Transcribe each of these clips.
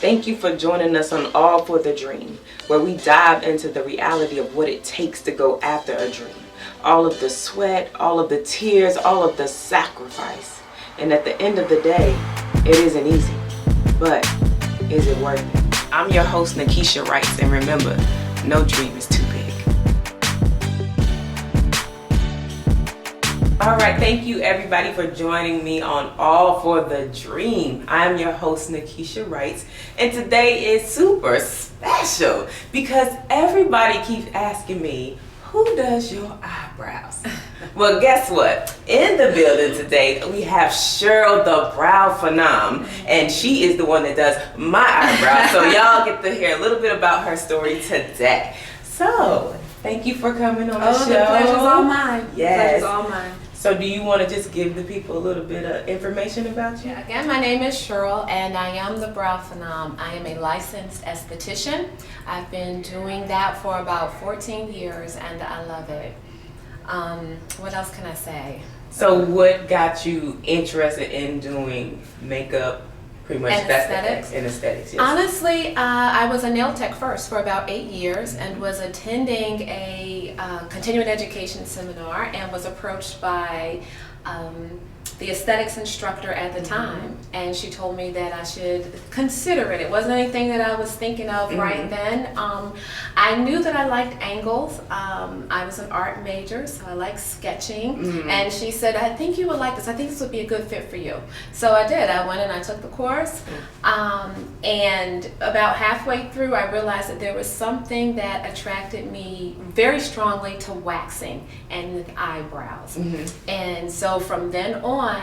Thank you for joining us on All for the Dream, where we dive into the reality of what it takes to go after a dream. All of the sweat, all of the tears, all of the sacrifice. And at the end of the day, it isn't easy, but is it worth it? I'm your host, Nakisha Wrights, and remember, no dream is too big. All right, thank you everybody for joining me on All for the Dream. I'm your host, Nakisha Wrights, and today is super special because everybody keeps asking me, who does your eyebrows? Well, guess what? In the building today, we have Sheryl, the brow phenom, and she is the one that does my eyebrows. So y'all get to hear a little bit about her story today. So, thank you for coming on the show. The pleasure's all mine. Yes. The pleasure's all mine. So do you want to just give the people a little bit of information about you? Yeah, again, my name is Shirl, and I am the brow phenom. I am a licensed esthetician. I've been doing that for about 14 years, and I love it. What else can I say? So what got you interested in doing makeup? Pretty much and that's aesthetics? And aesthetics, yes. Honestly, I was a nail tech first for about 8 years and was attending a continuing education seminar and was approached by the aesthetics instructor at the time, and she told me that I should consider it. It wasn't anything that I was thinking of right then. I knew that I liked angles. I was an art major, so I like sketching, and she said, I think you would like this. I think this would be a good fit for you. So I did. I went and I took the course, and about halfway through I realized that there was something that attracted me very strongly to waxing and with eyebrows. And so from then on,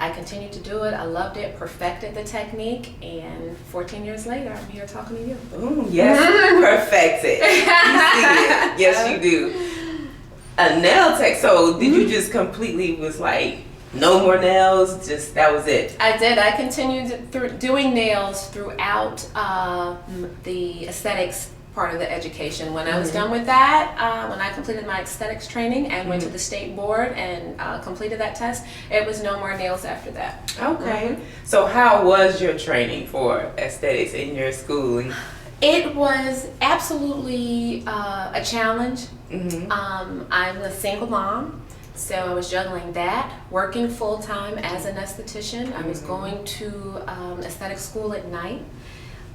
I continued to do it. I loved it, perfected the technique, and 14 years later, I'm here talking to you. Ooh, yes, perfected. You see it. Yes, you do. A nail tech. So did you just completely was like, no more nails, just that was it? I did. I continued doing nails throughout the aesthetics part of the education. When I was done with that, when I completed my aesthetics training and went to the state board and completed that test, it was no more nails after that. Okay. So how was your training for aesthetics in your schooling? It was absolutely a challenge. I'm a single mom, so I was juggling that, working full-time as an esthetician. I was going to aesthetic school at night.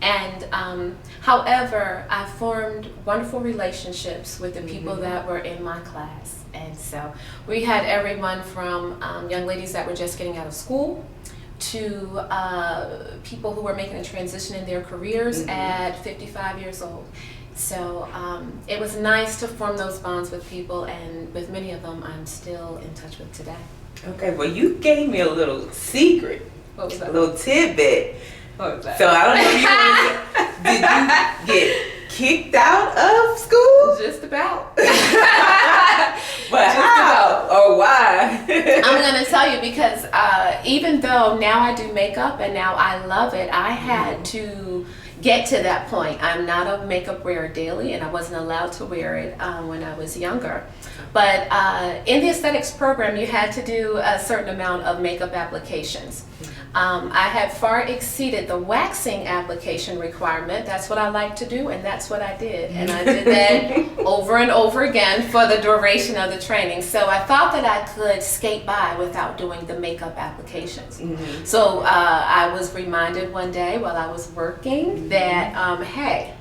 And however, I formed wonderful relationships with the people that were in my class. And so we had everyone from young ladies that were just getting out of school to people who were making a transition in their careers at 55 years old. So it was nice to form those bonds with people, and with many of them I'm still in touch with today. Okay, well, you gave me a little secret. What was that? A little tidbit. What was that? So I don't know if you did you get kicked out of school? Just about. But Just how? about. Or why? I'm going to tell you because even though now I do makeup and now I love it, I had to get to that point. I'm not a makeup wearer daily, and I wasn't allowed to wear it when I was younger. But in the aesthetics program, you had to do a certain amount of makeup applications. I had far exceeded the waxing application requirement. That's what I like to do, and that's what I did. And I did that over and over again for the duration of the training. So I thought that I could skate by without doing the makeup applications. So I was reminded one day while I was working that, hey,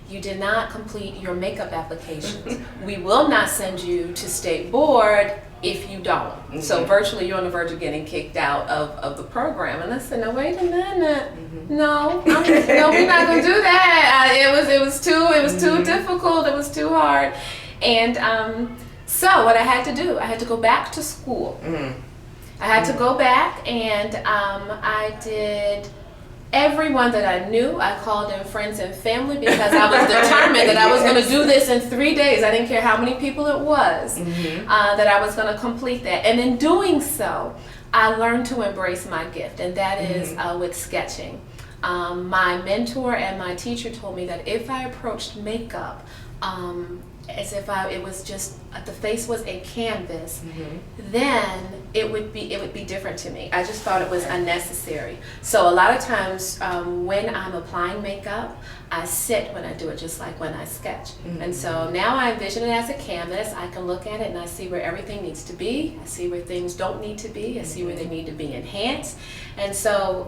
you did not complete your makeup applications. We will not send you to state board if you don't. So virtually you're on the verge of getting kicked out of the program. And I said, no, wait a minute. No, no, we're not gonna do that. It was too difficult. It was too hard. And so what I had to do, I had to go back to school. I had to go back, and I did everyone that I knew. I called in friends and family because I was determined that I was going to do this in 3 days. I didn't care how many people it was, that I was going to complete that. And in doing so, I learned to embrace my gift, and that is with sketching. My mentor and my teacher told me that if I approached makeup as if it was just the face was a canvas, Mm-hmm. then it would be different to me. I just thought it was unnecessary. So a lot of times when I'm applying makeup, I sit when I do it, just like when I sketch. Mm-hmm. And so now I envision it as a canvas. I can look at it and I see where everything needs to be. I see where things don't need to be. I see where they need to be enhanced. And so,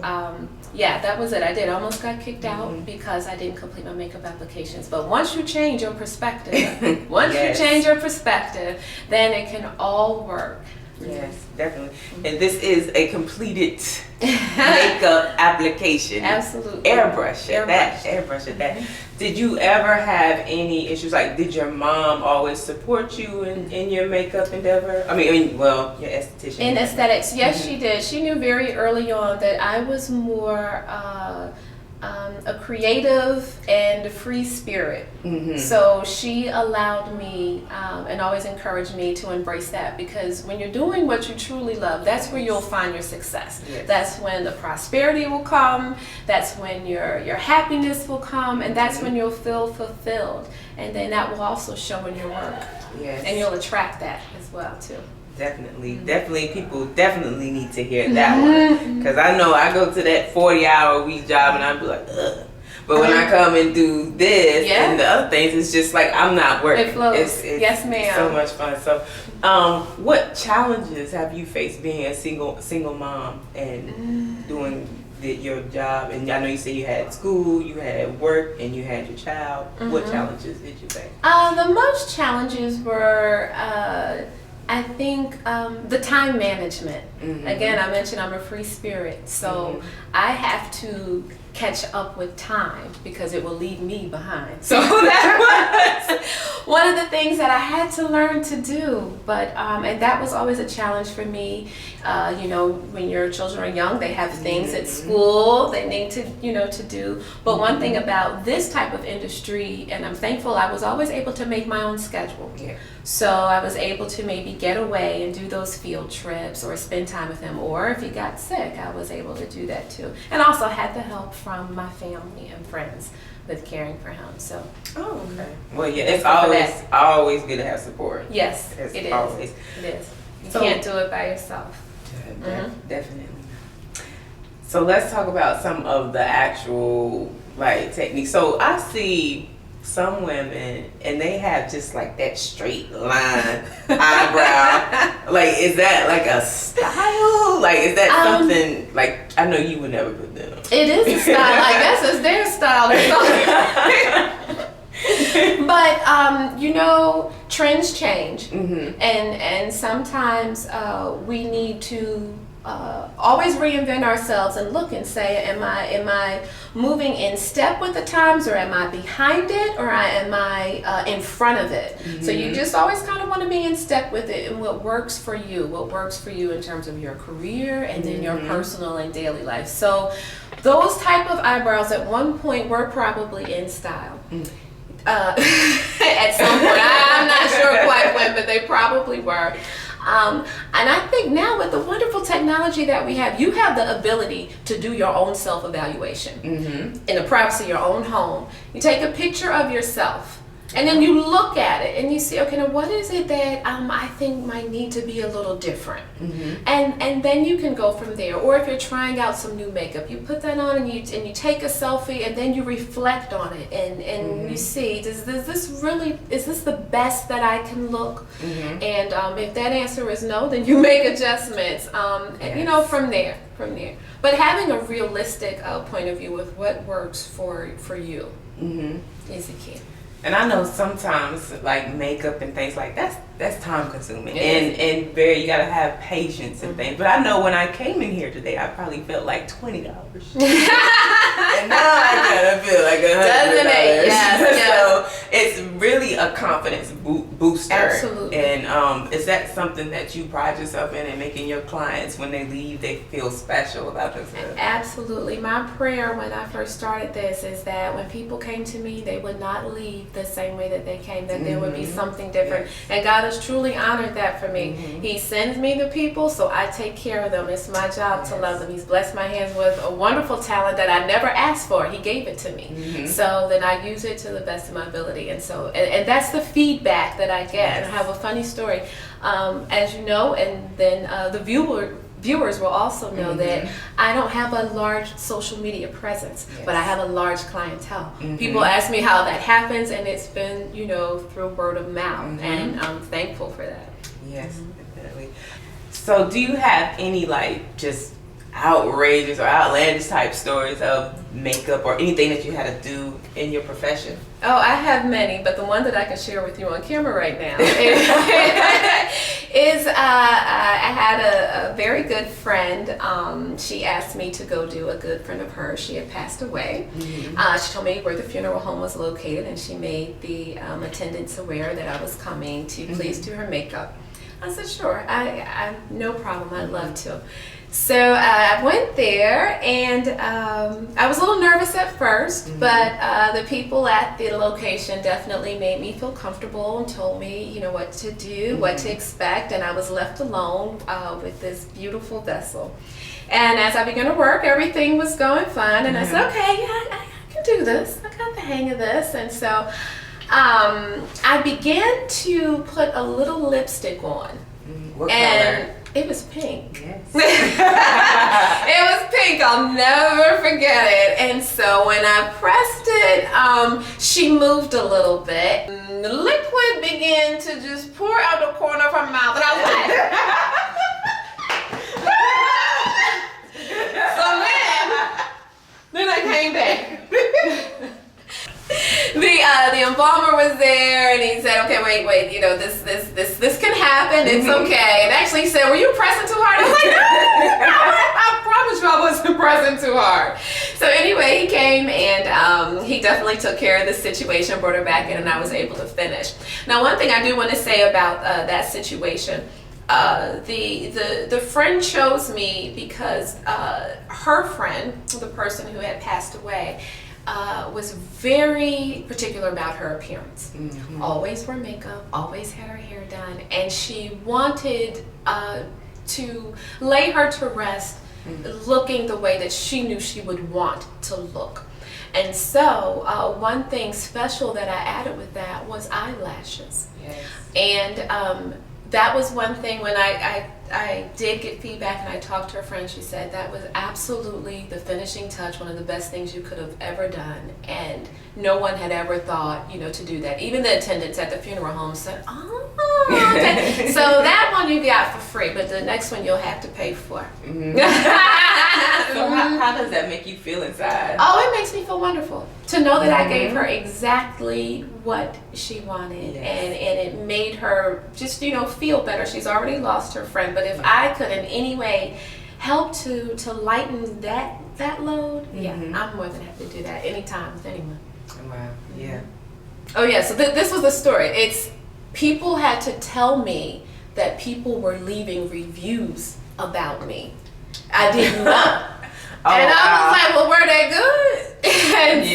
yeah, that was it. I did almost got kicked out because I didn't complete my makeup applications. But once you change your perspective, Yes. you change your perspective, then it can all work. Yes, definitely. And this is a completed makeup application. Absolutely. Airbrush at that. Airbrush at that. Did you ever have any issues? Like, did your mom always support you in your makeup endeavor? I mean, your esthetician. In aesthetics, yes, she did. She knew very early on that I was more a creative and a free spirit. Mm-hmm. So she allowed me and always encouraged me to embrace that, because when you're doing what you truly love, that's where you'll find your success. Yes. That's when the prosperity will come. That's when your happiness will come, and that's when you'll feel fulfilled. And then that will also show in your work. Yes. And you'll attract that as well too. Definitely, people definitely need to hear that one, because I know I go to that 40-hour-a-week job and I'd be like, ugh. But when I come and do this and the other things, it's just like I'm not working. It flows. It's Yes, ma'am. so much fun. So, what challenges have you faced being a single mom and doing your job? And I know you said you had school, you had work, and you had your child. What challenges did you face? The most challenges were, I think, the time management. Again, I mentioned I'm a free spirit, so I have to catch up with time because it will leave me behind. So that was one of the things that I had to learn to do. But and that was always a challenge for me. When your children are young, they have things at school they need to to do. But one thing about this type of industry, and I'm thankful, I was always able to make my own schedule. Yeah. So I was able to maybe get away and do those field trips or spend time with him. Or if he got sick, I was able to do that too. And also had the help from my family and friends with caring for him. So. Oh, okay. Well, yeah, it's always good to have support. Yes, It's it is. always. It is. You So- can't do it by yourself. Definitely. So let's talk about some of the actual techniques. So I see some women and they have just like that straight line eyebrow. Like, is that like a style? Like, is that something like, I know you would never put that on. It is a style. I guess it's their style or something. But trends change, and sometimes we need to always reinvent ourselves and look and say, am I moving in step with the times, or am I behind it, or am I in front of it? So you just always kind of want to be in step with it, and what works for you in terms of your career and then your personal and daily life. So those type of eyebrows at one point were probably in style. At some point, I'm not sure quite when, but they probably were. And I think now with the wonderful technology that we have, you have the ability to do your own self-evaluation in the privacy of your own home. You take a picture of yourself, and then you look at it and you see, okay, now what is it that I think might need to be a little different? And then you can go from there. Or if you're trying out some new makeup, you put that on and you take a selfie, and then you reflect on it and you see, is this the best that I can look? And if that answer is no, then you make adjustments. From there. But having a realistic point of view with what works for you is the key. And I know sometimes like makeup and things like that's time consuming, It and very, you gotta have patience and things. But I know when I came in here today, I probably felt like $20, and now I gotta feel like $100. Doesn't it? Yes. So it's really a confidence booster. Absolutely. And is that something that you pride yourself in, and making your clients, when they leave, they feel special about themselves? Absolutely. My prayer when I first started this is that when people came to me, they would not leave the same way that they came, that there would be something different. And God has truly honored that for me. He sends me the people, so I take care of them. It's my job to love them. He's blessed my hands with a wonderful talent that I never asked for. He gave it to me. So then I use it to the best of my ability. And so, and that's that's the feedback that I get. And I have a funny story, as you know, and then the viewers will also know that I don't have a large social media presence, but I have a large clientele. People ask me how that happens, and it's been, through word of mouth, and I'm thankful for that. Yes, definitely. So do you have any just outrageous or outlandish type stories of makeup or anything that you had to do in your profession? Oh, I have many, but the one that I can share with you on camera right now is I had a very good friend. She asked me to go do a good friend of hers. She had passed away. She told me where the funeral home was located, and she made the attendants aware that I was coming to please do her makeup. I said, sure, I no problem, I'd love to. So I went there, and I was a little nervous at first, but the people at the location definitely made me feel comfortable and told me, what to do, what to expect, and I was left alone with this beautiful vessel. And as I began to work, everything was going fine, and I said, okay, yeah, I can do this. I got the hang of this. And so I began to put a little lipstick on. What and color? It was pink. Yes. It was pink. I'll never forget it. And so when I pressed it, she moved a little bit. And the liquid began to just pour out the corner of her mouth. And I was like, so then I came back. The embalmer was there, and he said, okay, wait, this can happen, it's okay. And actually he said, were you pressing too hard? I was like, no, I promise you I wasn't pressing too hard. So anyway, he came, and he definitely took care of the situation, brought her back in, and I was able to finish. Now, one thing I do want to say about that situation, the friend chose me because her friend, the person who had passed away, was very particular about her appearance. Always wore makeup, always had her hair done, and she wanted to lay her to rest looking the way that she knew she would want to look. And so one thing special that I added with that was eyelashes. Yes. And that was one thing when I did get feedback, and I talked to her friend. She said that was absolutely the finishing touch, one of the best things you could have ever done, and no one had ever thought, to do that. Even the attendants at the funeral home said, oh, okay. So that one you got for free, but the next one you'll have to pay for. So how does that make you feel inside? Oh, it makes me feel wonderful to know that I gave her exactly what she wanted, and it made her just, feel better. She's already lost her friend, but if I could in any way help to lighten that load, I'm more than happy to do that anytime with anyone. Wow. Yeah. Oh yeah, so this was the story. It's people had to tell me that people were leaving reviews about me. I didn't know. And I was like, well, were they good? And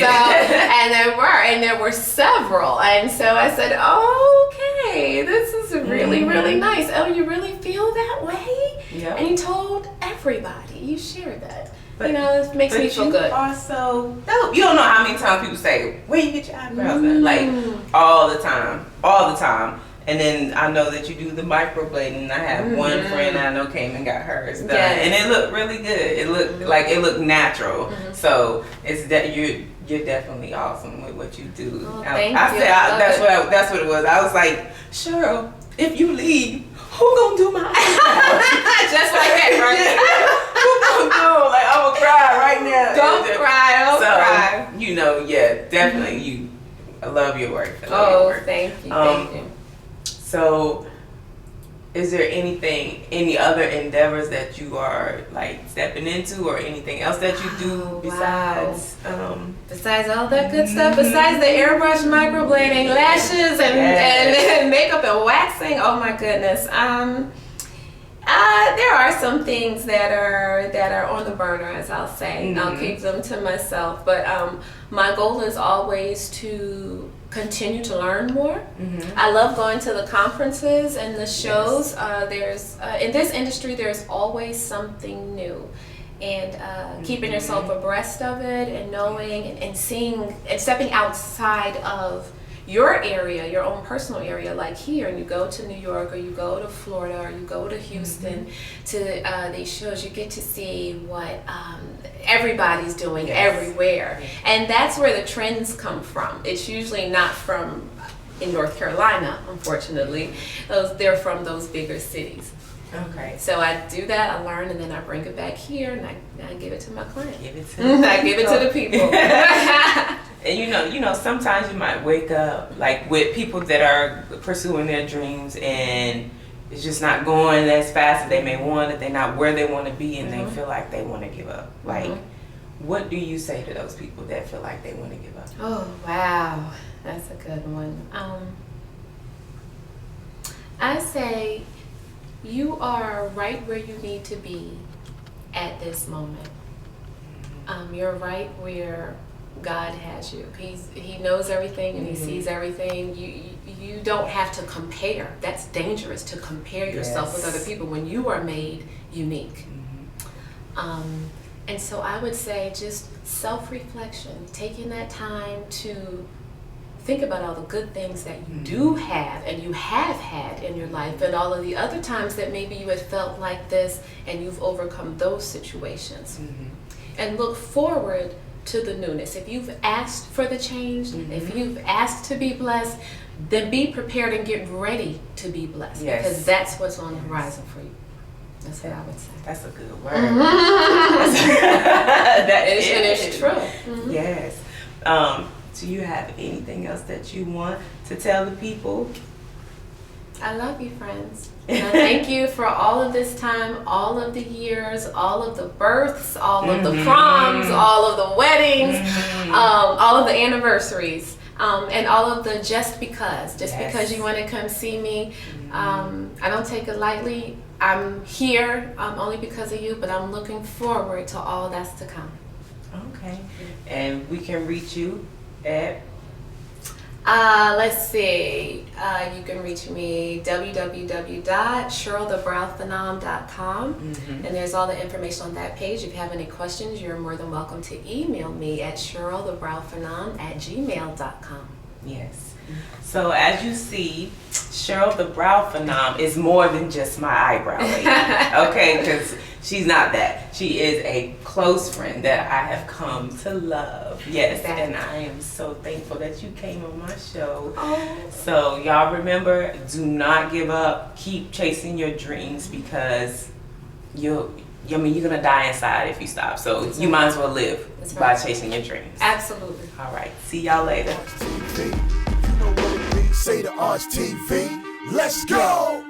and there were several. And so I said, okay, this is really, really nice. Oh, you really feel that way? Yep. And you told everybody. You shared that. It makes me feel good. Also, dope. You don't know how many times people say, where you get your eyebrows done? Like, all the time. And then I know that you do the microblading. I have one friend I know came and got hers done, and it looked really good. It looked it looked natural. So it's that you're definitely awesome with what you do. Thank you. That's what it was. I was like, Sheryl, if you leave, who gonna do my eyebrows? Just like that, right? Who gonna do? Like, I'm gonna cry right now. Don't cry. Definitely I love your work. Thank you. Thank you. So, is there any other endeavors that you are stepping into, or anything else that you do besides besides all that good stuff, besides the airbrush, microblading, lashes, and makeup and waxing? Oh my goodness. There are some things that are on the burner, as I'll say. I'll keep them to myself, but my goal is always to continue to learn more. I love going to the conferences and the shows. There's in this industry, there's always something new, and keeping yourself abreast of it, and knowing and seeing and stepping outside of your area, your own personal area, like here, and you go to New York or you go to Florida or you go to Houston to these shows, you get to see what everybody's doing everywhere. And that's where the trends come from. It's usually not from in North Carolina, unfortunately. They're from those bigger cities. Okay. So I do that, I learn, and then I bring it back here, and I give it to my client. Give it to I give it to the people. And you know, sometimes you might wake up like with people that are pursuing their dreams and it's just not going as fast as they may want it. They're not where they want to be, and they feel like they want to give up. Like, what do you say to those people that feel like they want to give up? Oh, wow. That's a good one. I say you are right where you need to be at this moment. You're right where God has you. He knows everything and he sees everything. You don't have to compare. That's dangerous, to compare yourself with other people when you are made unique. And so I would say just self-reflection, taking that time to think about all the good things that you do have and you have had in your life, and all of the other times that maybe you had felt like this and you've overcome those situations. And look forward to the newness. If you've asked for the change, if you've asked to be blessed, then be prepared and get ready to be blessed, because that's what's on the horizon for you. That's what I would say. That's a good word. That is true. Yes. Do you have anything else that you want to tell the people? I love you, friends. And I thank you for all of this time, all of the years, all of the births, all of the proms, all of the weddings, all of the anniversaries, and all of the just because you want to come see me. I don't take it lightly. I'm here only because of you, but I'm looking forward to all that's to come. Okay. And we can reach you at? Let's see. You can reach me www.SherylTheBrowPhenom.com, and there's all the information on that page. If you have any questions, you're more than welcome to email me at SherylTheBrowPhenom@gmail.com. Yes. So as you see, Sheryl the Brow Phenom is more than just my eyebrow lady. Okay, because she's not that. She is a close friend that I have come to love. Yes, and I am so thankful that you came on my show. So y'all remember, do not give up. Keep chasing your dreams, because you're gonna die inside if you stop. So you might as well live by chasing your dreams. Absolutely. All right. See y'all later. Say the Arts TV. Let's go!